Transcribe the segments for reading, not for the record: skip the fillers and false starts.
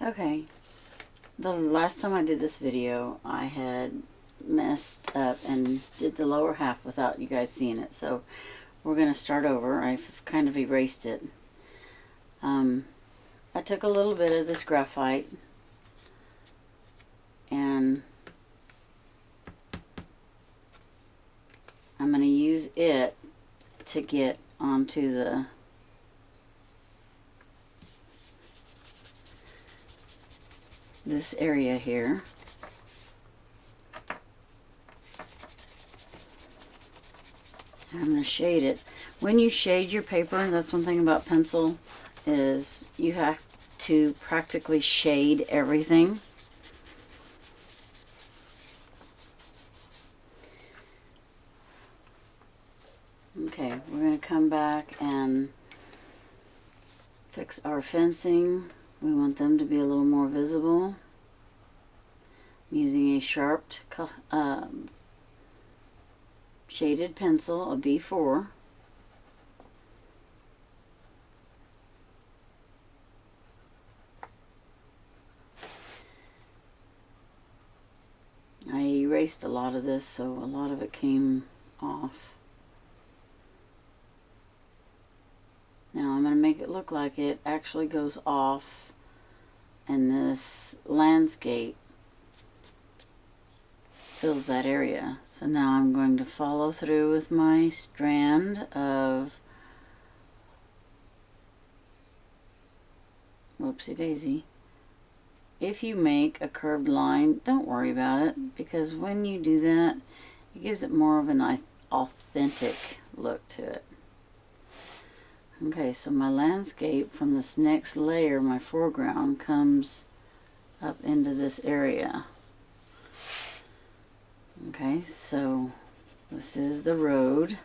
Okay, the last time I did this video, I had messed up and did the lower half without you guys seeing it. So we're going to start over. I've kind of erased it. I took a little bit of this graphite and I'm going to use it to get onto this area here. And I'm going to shade it. When you shade your paper, that's one thing about pencil, is you have to practically shade everything. Okay, we're going to come back and fix our fencing. We want them to be a little more visible. I'm using a sharpened shaded pencil, a B4. I erased a lot of this, so a lot of it came off. Now I'm going to make it look like it actually goes off and this landscape fills that area. So now I'm going to follow through with my strand of, whoopsie daisy. If you make a curved line, don't worry about it, because when you do that, it gives it more of an authentic look to it. Okay, so my landscape from this next layer, my foreground, comes up into this area. Okay, so this is the road.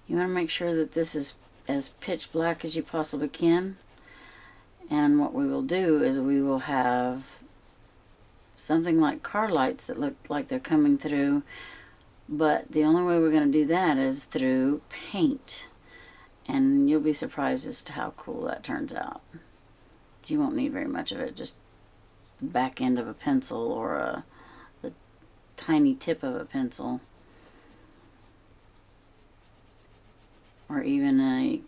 You want to make sure that this is as pitch black as you possibly can. And what we will do is we will have something like car lights that look like they're coming through, but the only way we're going to do that is through paint. And you'll be surprised as to how cool that turns out. You won't need very much of it, just the back end of a pencil or the tiny tip of a pencil. Or even a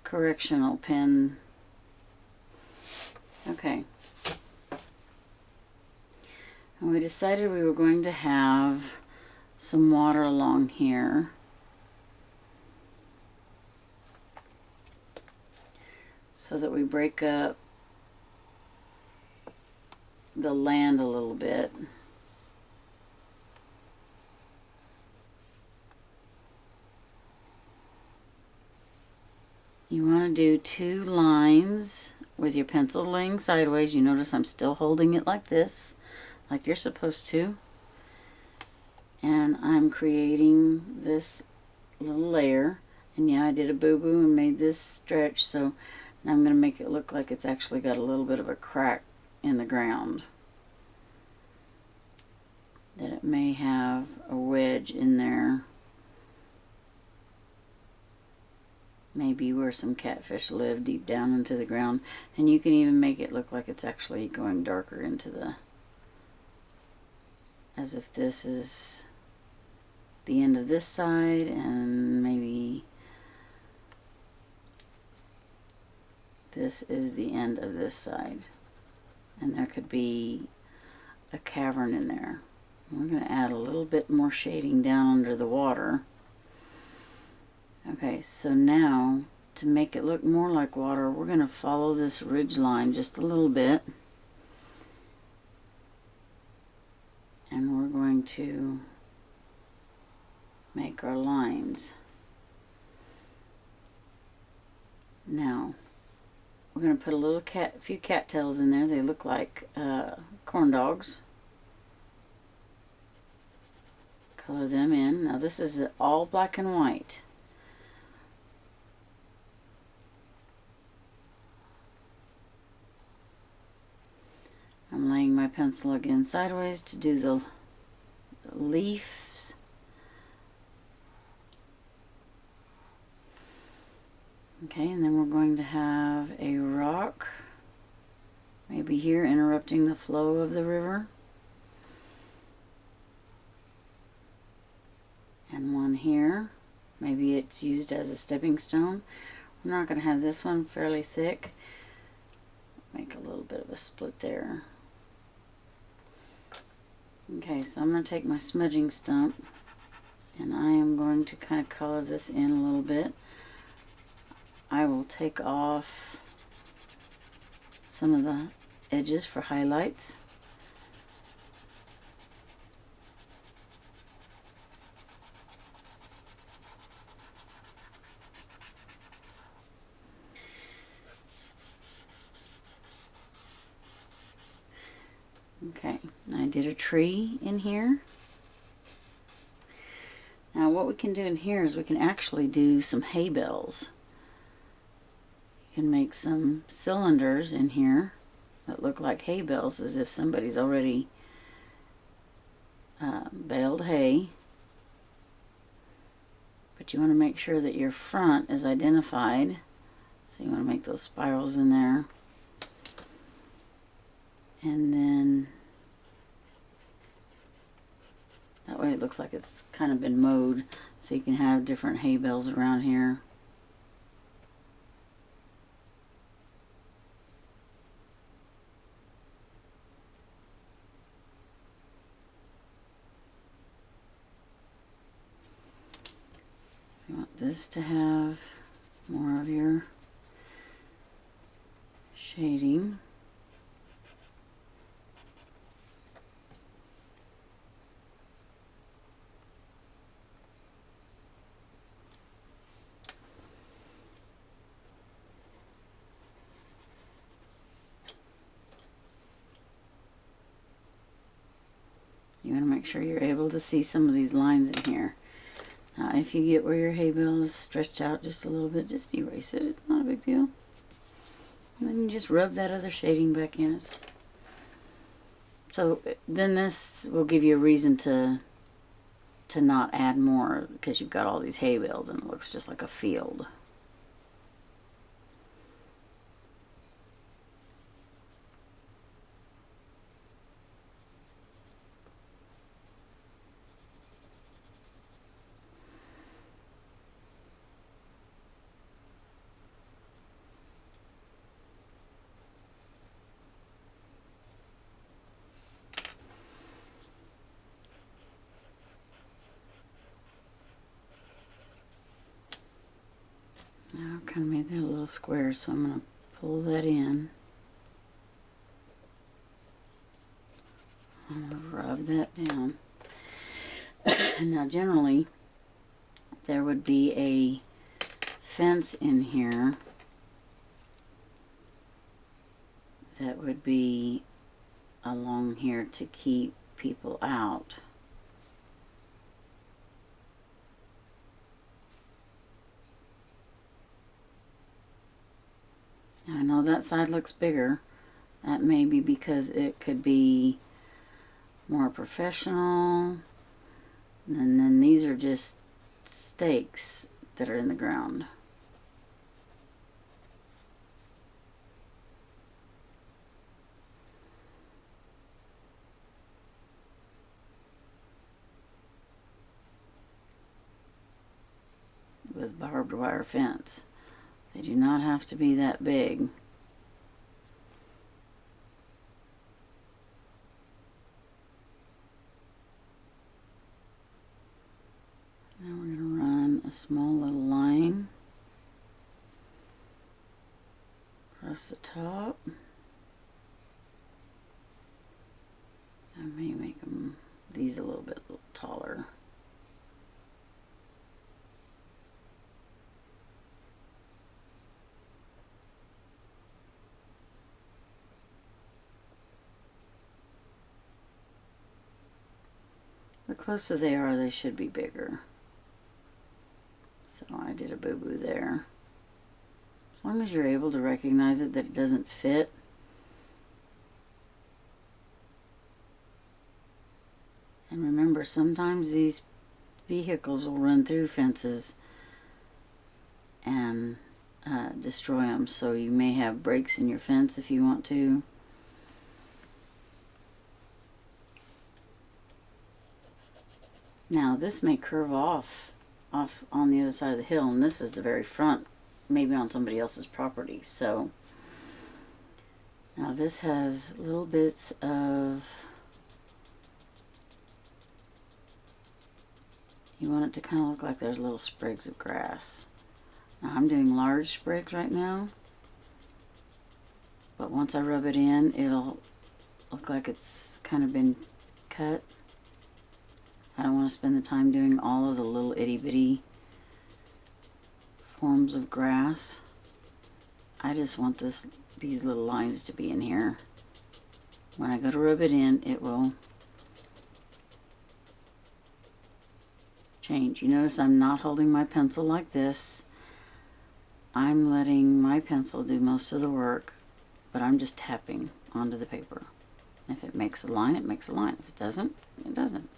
correctional pen. Okay. And we decided we were going to have some water along here. So that we break up the land a little bit. You want to do 2 lines with your pencil laying sideways. You notice I'm still holding it like this, like you're supposed to. And I'm creating this little layer. And yeah, I did a boo-boo and made this stretch, so now I'm going to make it look like it's actually got a little bit of a crack in the ground. That it may have a wedge in there. Maybe where some catfish live deep down into the ground. And you can even make it look like it's actually going darker into the, as if this is the end of this side and maybe this is the end of this side. And there could be a cavern in there. We're going to add a little bit more shading down under the water. Okay, so now to make it look more like water, we're going to follow this ridge line just a little bit. And we're going to make our lines. Now, we're going to put a few cattails in there. They look like corn dogs. Color them in. Now this is all black and white. I'm laying my pencil again sideways to do the leaves. Okay, and then we're going to have a rock, maybe here, interrupting the flow of the river. And one here. Maybe it's used as a stepping stone. We're not going to have this one fairly thick. Make a little bit of a split there. Okay, so I'm going to take my smudging stump and I am going to kind of color this in a little bit. I will take off some of the edges for highlights. Okay, I did a tree in here. Now what we can do in here is we can actually do some hay bales. You can make some cylinders in here that look like hay bales, as if somebody's already baled hay. But you want to make sure that your front is identified. So you want to make those spirals in there. And then that way it looks like it's kind of been mowed, so you can have different hay bales around here. So you want this to have more of your shading. You want to make sure you're able to see some of these lines in here. Now, if you get where your hay bale is stretched out just a little bit, just erase it. It's not a big deal. And then you just rub that other shading back in. So then this will give you a reason to not add more, because you've got all these hay bales and it looks just like a field. Now I kind of made that a little square, so I'm going to pull that in. I'm going to rub that down. Now generally there would be a fence in here that would be along here to keep people out. Now, I know that side looks bigger. That may be because it could be more professional. And then these are just stakes that are in the ground. With barbed wire fence. They do not have to be that big. Now we're going to run a small little line across the top. I may make these a little bit taller. The closer they are, they should be bigger. So I did a boo-boo there. As long as you're able to recognize it, that it doesn't fit. And remember, sometimes these vehicles will run through fences and destroy them. So you may have breaks in your fence if you want to. Now this may curve off on the other side of the hill, and this is the very front, maybe on somebody else's property. So now this has little bits of, you want it to kind of look like there's little sprigs of grass. Now I'm doing large sprigs right now, but once I rub it in, it'll look like it's kind of been cut. I don't want to spend the time doing all of the little itty bitty forms of grass. I just want these little lines to be in here. When I go to rub it in, it will change. You notice I'm not holding my pencil like this. I'm letting my pencil do most of the work, but I'm just tapping onto the paper. If it makes a line, it makes a line. If it doesn't, it doesn't.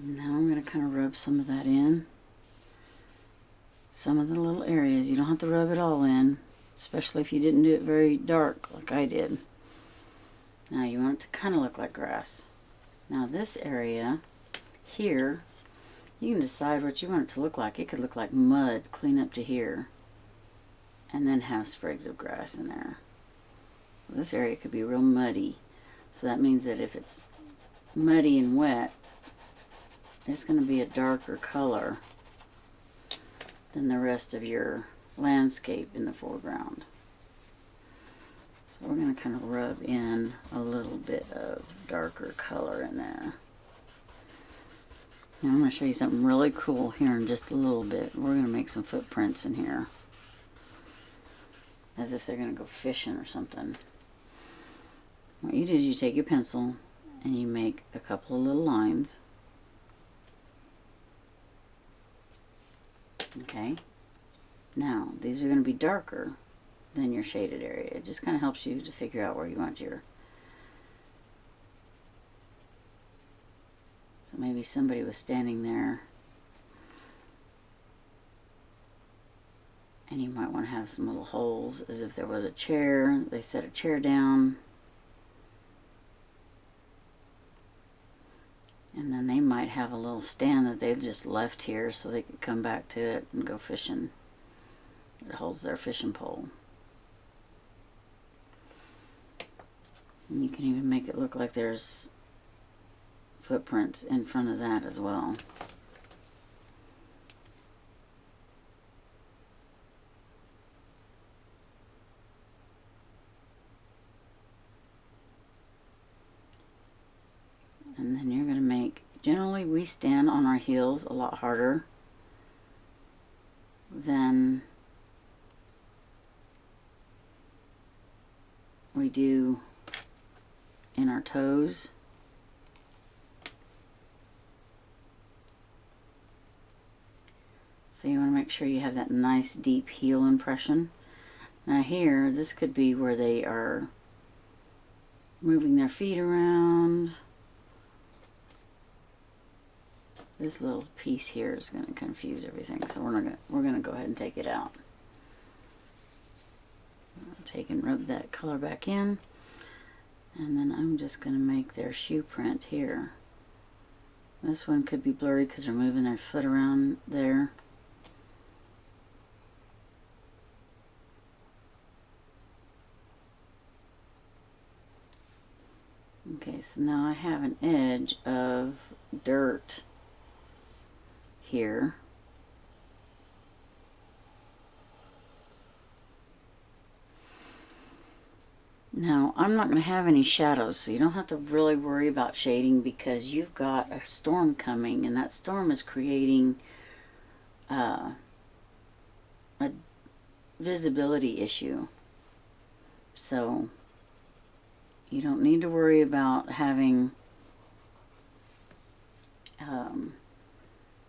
Now I'm going to kind of rub some of that in. Some of the little areas. You don't have to rub it all in, especially if you didn't do it very dark like I did. Now you want it to kind of look like grass. Now this area here, you can decide what you want it to look like. It could look like mud clean up to here, and then have sprigs of grass in there. So this area could be real muddy. So that means that if it's muddy and wet, it's going to be a darker color than the rest of your landscape in the foreground. So we're going to kind of rub in a little bit of darker color in there. Now I'm going to show you something really cool here in just a little bit. We're going to make some footprints in here, as if they're going to go fishing or something. What you do is you take your pencil and you make a couple of little lines. Okay, now these are going to be darker than your shaded area. It just kind of helps you to figure out where you want your, so maybe somebody was standing there and you might want to have some little holes, as if there was a chair. They set a chair down, and then they might have a little stand that they just left here so they could come back to it and go fishing. It holds their fishing pole. And you can even make it look like there's footprints in front of that as well. And then you're going to make, generally we stand on our heels a lot harder than we do in our toes. So you want to make sure you have that nice deep heel impression. Now here, this could be where they are moving their feet around. This little piece here is going to confuse everything, so we're going to go ahead and take it out. I'll take and rub that color back in, and then I'm just going to make their shoe print here. This one could be blurry because they're moving their foot around there. Okay, so now I have an edge of dirt here. Now I'm not going to have any shadows, so you don't have to really worry about shading, because you've got a storm coming, and that storm is creating a visibility issue. So you don't need to worry about having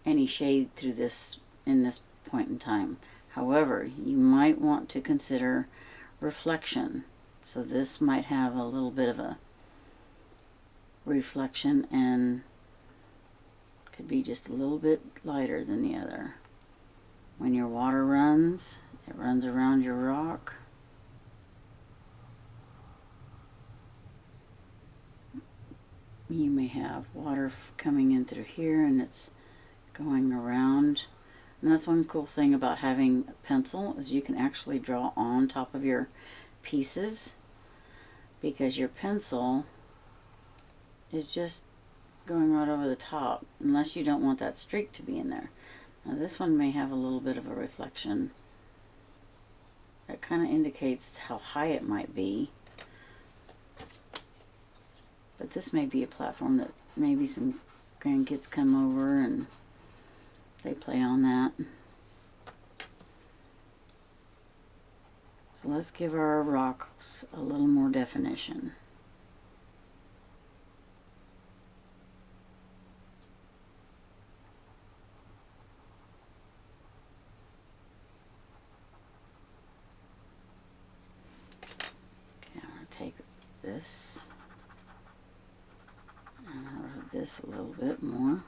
any shade through this in this point in time. However, you might want to consider reflection. So this might have a little bit of a reflection and could be just a little bit lighter than the other. When your water runs, it runs around your rock. You may have water coming in through here and it's going around. And that's one cool thing about having a pencil, is you can actually draw on top of your pieces, because your pencil is just going right over the top, unless you don't want that streak to be in there. Now this one may have a little bit of a reflection. That kind of indicates how high it might be. But this may be a platform that maybe some grandkids come over and they play on that. So let's give our rocks a little more definition. Okay, I'm going to take this and I'll rub this a little bit more.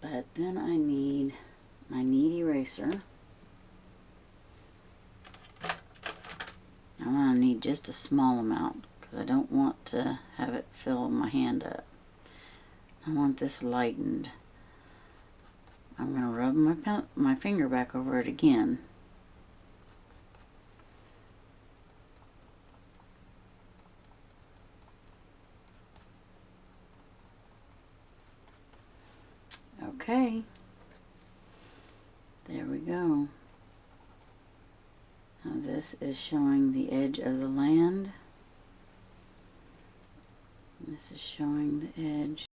But then I need my knead eraser. I'm going to need just a small amount because I don't want to have it fill my hand up. I want this lightened. I'm going to rub my finger back over it again. Okay, there we go. Now this is showing the edge of the land. This is showing the edge